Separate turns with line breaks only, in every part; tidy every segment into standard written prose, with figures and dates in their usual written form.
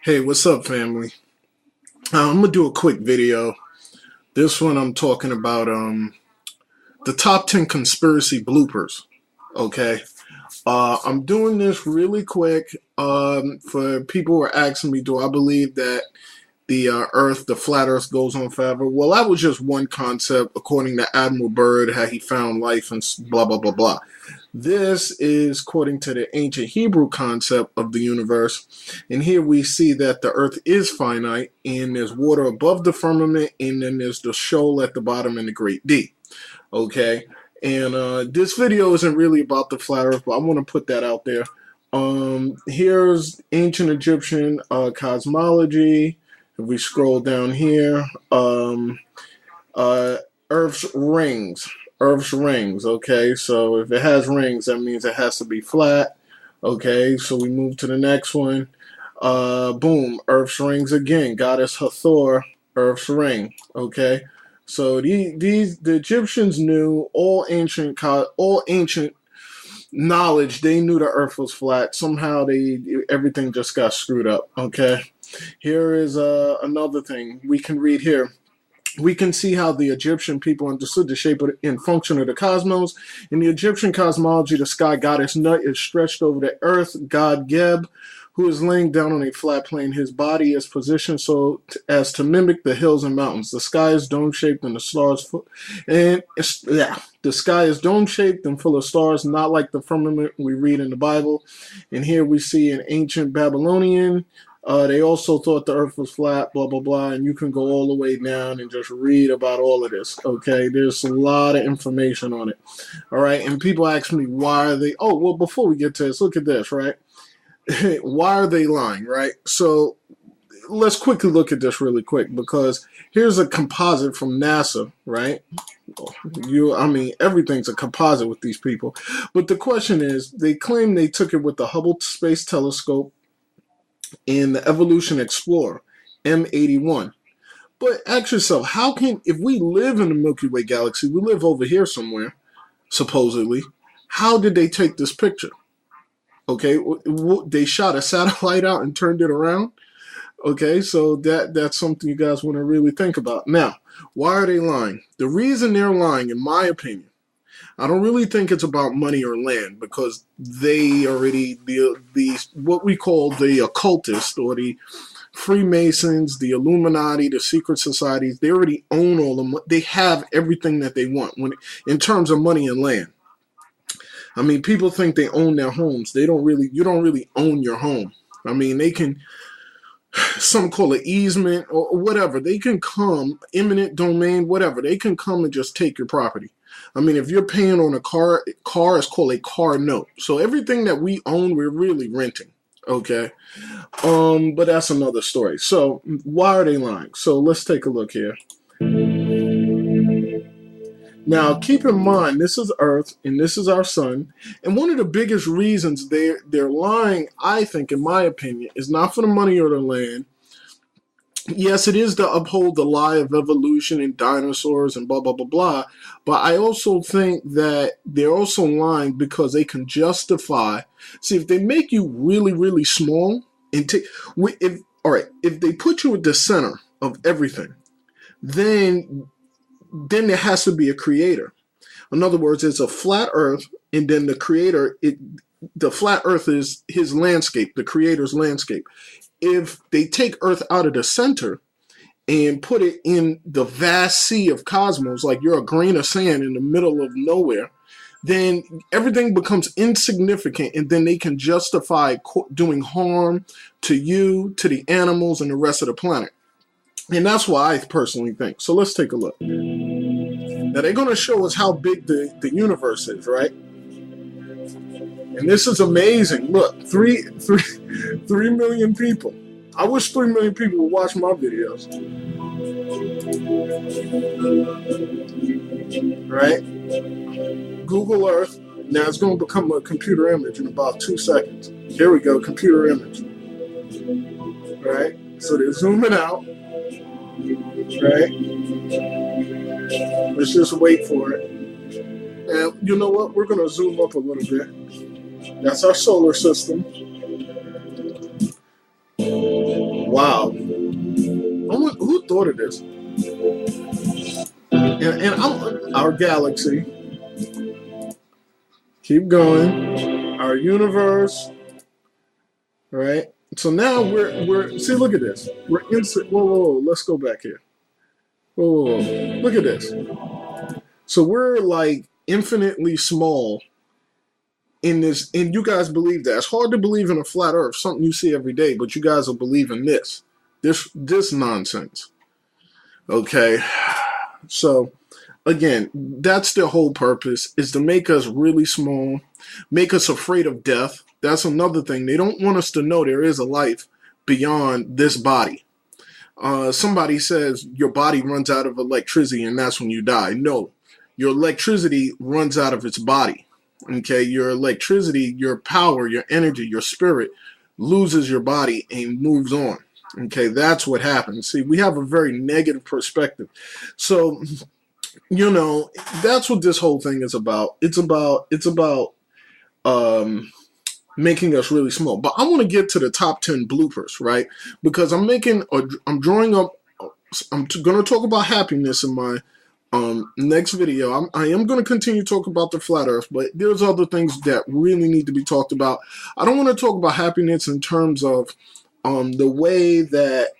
Hey, what's up, family? I'm gonna do a quick video. This one I'm talking about the top 10 conspiracy bloopers. Okay, I'm doing this really quick for people who are asking me, do I believe that the Earth, the flat Earth, goes on forever? Well, that was just one concept, according to Admiral Byrd, how he found life and blah blah blah blah. This is according to the ancient Hebrew concept of the universe. And here we see that the earth is finite, and there's water above the firmament, and then there's the shoal at the bottom and the great deep. Okay? And this video isn't really about the flat earth, but I want to put that out there. Here's ancient Egyptian cosmology. If we scroll down here, Earth's rings. Earth's rings, okay? So if it has rings, that means it has to be flat. Okay, so we move to the next one. Boom, Earth's rings again. Goddess Hathor, Earth's ring. Okay, so the Egyptians knew all ancient knowledge. They knew the Earth was flat. Somehow everything just got screwed up. Okay, here is another thing we can read here. We can see how the Egyptian people understood the shape and function of the cosmos. In the Egyptian cosmology, the sky goddess Nut is stretched over the earth. God Geb, who is laying down on a flat plane, his body is positioned so as to mimic the hills and mountains. The sky is dome-shaped and the stars, the sky is dome-shaped and full of stars, not like the firmament we read in the Bible. And here we see an ancient Babylonian. They also thought the earth was flat, blah, blah, blah, and you can go all the way down and just read about all of this, okay? There's a lot of information on it, all right? And people ask me, why are they, oh, well, before we get to this, look at this, right? Why are they lying, right? So let's quickly look at this really quick, because here's a composite from NASA, right? Everything's a composite with these people. But the question is, they claim they took it with the Hubble Space Telescope in the Evolution Explorer, M81. But ask yourself, how can, if we live in the Milky Way galaxy, we live over here somewhere, supposedly, how did they take this picture? Okay, they shot a satellite out and turned it around? Okay, so that's something you guys want to really think about. Now, why are they lying? The reason they're lying, in my opinion, I don't really think it's about money or land, because they already, what we call the occultists or the Freemasons, the Illuminati, the secret societies, they already own all the, they have everything that they want in terms of money and land. I mean, people think they own their homes. They don't really, you don't really own your home. I mean, they can, some call it easement or whatever. They can come, eminent domain, whatever. They can come and just take your property. I mean, if you're paying on a car is called a car note. So everything that we own, we're really renting. Okay. But that's another story. So why are they lying? So let's take a look here. Now, keep in mind, this is Earth and this is our sun. And one of the biggest reasons they're lying, I think, in my opinion, is not for the money or the land. Yes, it is to uphold the lie of evolution and dinosaurs and blah, blah, blah, blah. But I also think that they're also lying because they can justify. See, if they make you really, really small, and if they put you at the center of everything, then there has to be a creator. In other words, it's a flat earth, and then the creator, the flat earth is his landscape, the creator's landscape. If they take Earth out of the center and put it in the vast sea of cosmos, like you're a grain of sand in the middle of nowhere, then everything becomes insignificant, and then they can justify doing harm to you, to the animals, and the rest of the planet. And that's why I personally think. So let's take a look. Now they're going to show us how big the universe is, right? And this is amazing. Look, 3 million people. I wish 3 million people would watch my videos. Right? Google Earth. Now it's going to become a computer image in about 2 seconds. Here we go, computer image. Right? So they're zooming out. Right? Let's just wait for it. And you know what? We're going to zoom up a little bit. That's our solar system. Wow. Who thought of this? And I'm our galaxy. Keep going. Our universe. Right? So now we're see, look at this. We're instant. Whoa. Let's go back here. Whoa. Look at this. So we're like infinitely small in this, and you guys believe that. It's hard to believe in a flat earth, something you see every day, but you guys will believe in this nonsense. Okay. So again, that's their whole purpose, is to make us really small, make us afraid of death. That's another thing. They don't want us to know there is a life beyond this body. Somebody says your body runs out of electricity and that's when you die. No, your electricity runs out of its body. Okay, your electricity, your power, your energy, your spirit loses your body and moves on. Okay, that's what happens. See, we have a very negative perspective. So, you know, that's what this whole thing is about. It's about making us really small. But I want to get to the top 10 bloopers, right? Because I'm drawing up, I'm going to talk about happiness in my next video. I am going to continue to talk about the flat earth, but there's other things that really need to be talked about. I don't want to talk about happiness in terms of the way that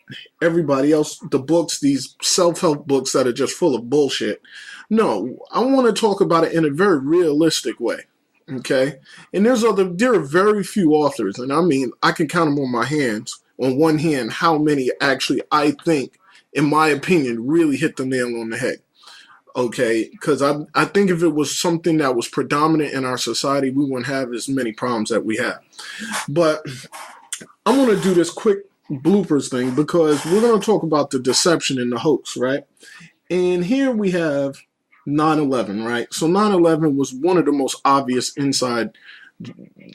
everybody else, the books, these self-help books that are just full of bullshit. No, I want to talk about it in a very realistic way. Okay, and there are very few authors, and I mean I can count them on one hand how many actually I think, in my opinion, really hit the nail on the head. Okay, because I think if it was something that was predominant in our society, we wouldn't have as many problems that we have. But I'm going to do this quick bloopers thing because we're going to talk about the deception and the hoax, right? And here we have 9/11, right? So 9/11 was one of the most obvious inside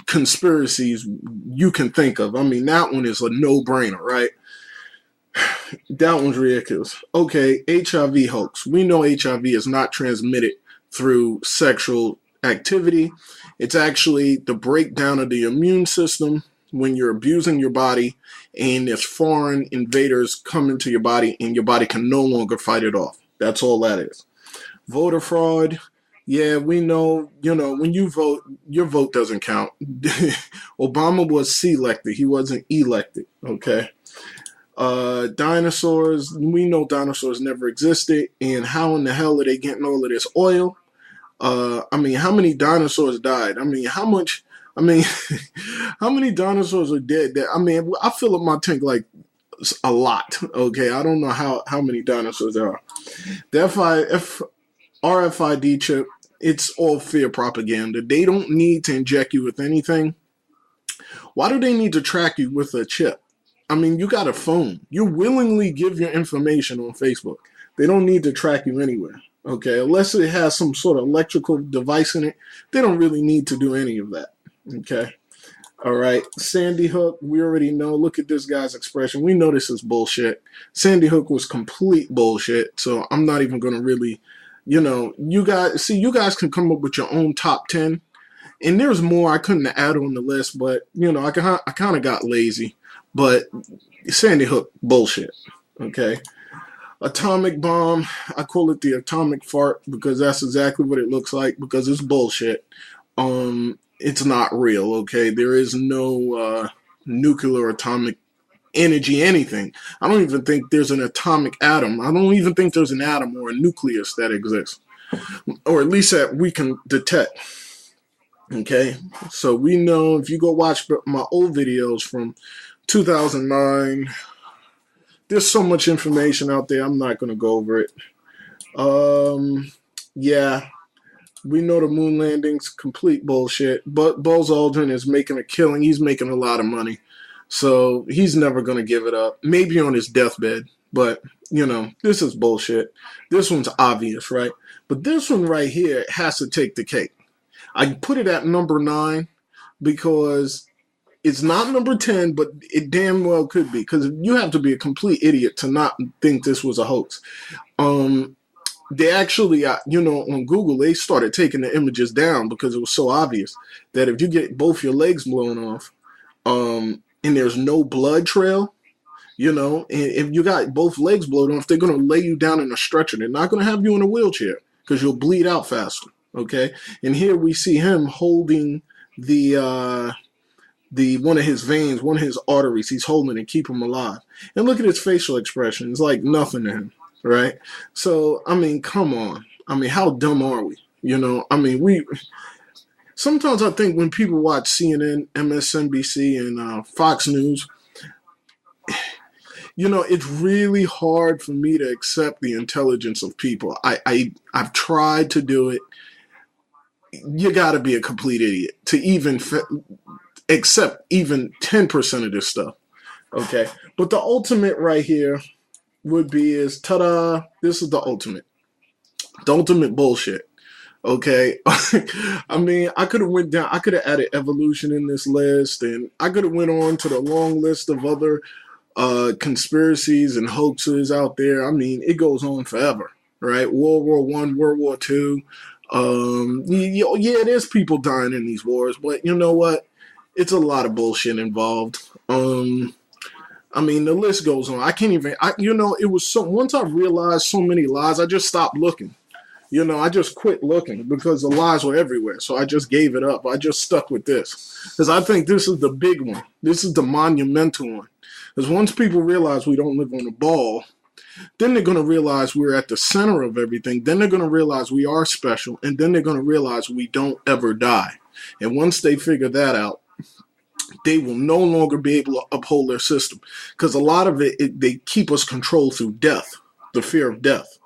conspiracies you can think of. I mean, that one is a no-brainer, right? That one's ridiculous. Okay, HIV hoax. We know HIV is not transmitted through sexual activity. It's actually the breakdown of the immune system when you're abusing your body and there's foreign invaders come into your body and your body can no longer fight it off. That's all that is. Voter fraud. Yeah, we know, when you vote, your vote doesn't count. Obama was selected. He wasn't elected, okay? Dinosaurs. We know dinosaurs never existed. And how in the hell are they getting all of this oil? I mean, how many dinosaurs died? I mean, how many dinosaurs are dead? I fill up my tank like a lot, okay? I don't know how many dinosaurs there are. The RFID chip, it's all fear propaganda. They don't need to inject you with anything. Why do they need to track you with a chip? I mean, you got a phone. You willingly give your information on Facebook. They don't need to track you anywhere, okay? Unless it has some sort of electrical device in it, they don't really need to do any of that, okay? All right, Sandy Hook, we already know. Look at this guy's expression. We know this is bullshit. Sandy Hook was complete bullshit, so I'm not even going to really... you guys can come up with your own top 10. And there's more I couldn't add on the list, but, I kind of got lazy. But Sandy Hook, bullshit, okay? Atomic bomb, I call it the atomic fart because that's exactly what it looks like because it's bullshit. It's not real, okay? There is no nuclear atomic energy anything. I don't even think there's an atomic atom. I don't even think there's an atom or a nucleus that exists, or at least that we can detect. Okay, so we know if you go watch my old videos from 2009, there's so much information out there. I'm not going to go over it. Yeah, we know the moon landing's complete bullshit, but Buzz Aldrin is making a killing. He's making a lot of money. So he's never going to give it up. Maybe on his deathbed. But, this is bullshit. This one's obvious, right? But this one right here has to take the cake. I put it at number 9 because it's not number 10, but it damn well could be. Because you have to be a complete idiot to not think this was a hoax. They actually, on Google, they started taking the images down because it was so obvious that if you get both your legs blown off, and there's no blood trail, You know, and if you got both legs blowed off, they're going to lay you down in a stretcher. They're not going to have you in a wheelchair because you'll bleed out faster. Okay. And here we see him holding the one of his veins, one of his arteries. He's holding it, keep him alive. And look at his facial expression. It's like nothing to him. Right. So, I mean, come on. I mean, how dumb are we? You know, I mean, sometimes I think when people watch CNN, MSNBC, and Fox News, you know, it's really hard for me to accept the intelligence of people. I've tried to do it. You got to be a complete idiot to even accept even 10% of this stuff. Okay, but the ultimate right here would be is ta-da! This is the ultimate bullshit. Okay, I mean, I could have went down. I could have added evolution in this list, and I could have went on to the long list of other conspiracies and hoaxes out there. I mean, it goes on forever, right? World War I, World War II. Yeah, there's people dying in these wars, but you know what? It's a lot of bullshit involved. I mean, the list goes on. I can't even. You know, it was so. Once I realized so many lies, I just stopped looking. You know, I just quit looking because the lies were everywhere. So I just gave it up. I just stuck with this because I think this is the big one. This is the monumental one. Because once people realize we don't live on a ball, then they're going to realize we're at the center of everything. Then they're going to realize we are special. And then they're going to realize we don't ever die. And once they figure that out, they will no longer be able to uphold their system. Because a lot of it, they keep us controlled through death, the fear of death.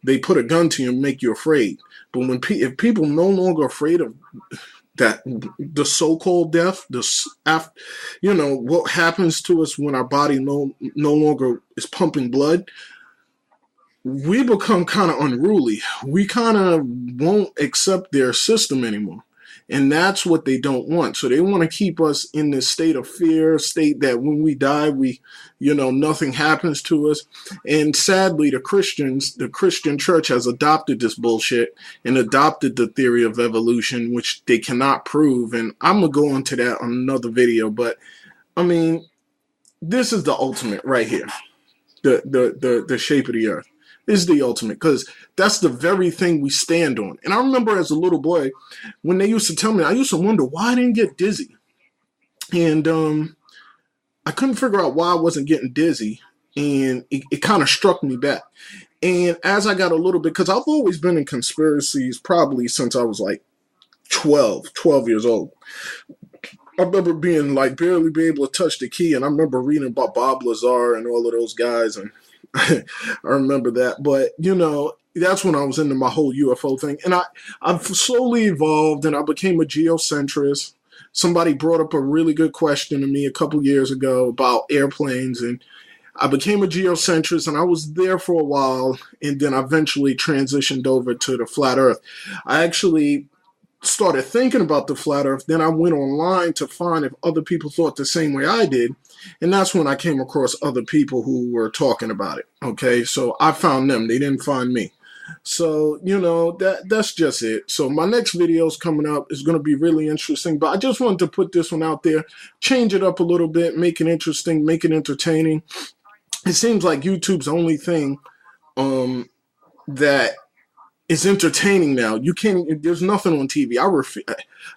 They put a gun to you and make you afraid. But when if people no longer afraid of that, the so-called death, you know, what happens to us when our body no longer is pumping blood, we become kind of unruly. We kind of won't accept their system anymore. And that's what they don't want. So they want to keep us in this state of fear, state that when we die, you know, nothing happens to us. And sadly, the Christian church has adopted this bullshit and adopted the theory of evolution, which they cannot prove. And I'm going to go into that on another video. But I mean, this is the ultimate right here. The shape of the earth is the ultimate, because that's the very thing we stand on. And I remember as a little boy, when they used to tell me, I used to wonder why I didn't get dizzy. And I couldn't figure out why I wasn't getting dizzy. And it kind of struck me back. And as I got a little bit, because I've always been in conspiracies probably since I was like 12 years old. I remember being like barely being able to touch the key. And I remember reading about Bob Lazar and all of those guys. And I remember that. But, you know, that's when I was into my whole UFO thing. And I've slowly evolved and I became a geocentrist. Somebody brought up a really good question to me a couple years ago about airplanes. And I became a geocentrist and I was there for a while. And then I eventually transitioned over to the flat earth. I actually started thinking about the flat earth. Then I went online to find if other people thought the same way I did. And that's when I came across other people who were talking about it. Okay, so I found them. They didn't find me. So, you know, that's just it. So my next video is coming up. It's going to be really interesting. But I just wanted to put this one out there, change it up a little bit, make it interesting, make it entertaining. It seems like YouTube's the only thing that is entertaining now. You can't. There's nothing on TV.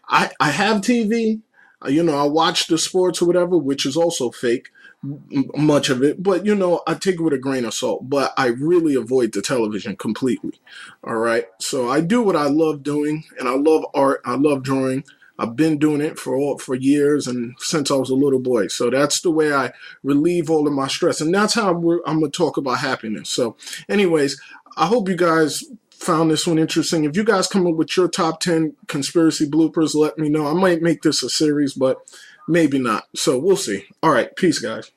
I have TV. You know, I watch the sports or whatever, which is also fake, much of it. But, you know, I take it with a grain of salt. But I really avoid the television completely. All right. So I do what I love doing. And I love art. I love drawing. I've been doing it for years and since I was a little boy. So that's the way I relieve all of my stress. And that's how I'm going to talk about happiness. So anyways, I hope you guys found this one interesting. If you guys come up with your top 10 conspiracy bloopers, let me know. I might make this a series, but maybe not. So we'll see. All right. Peace, guys.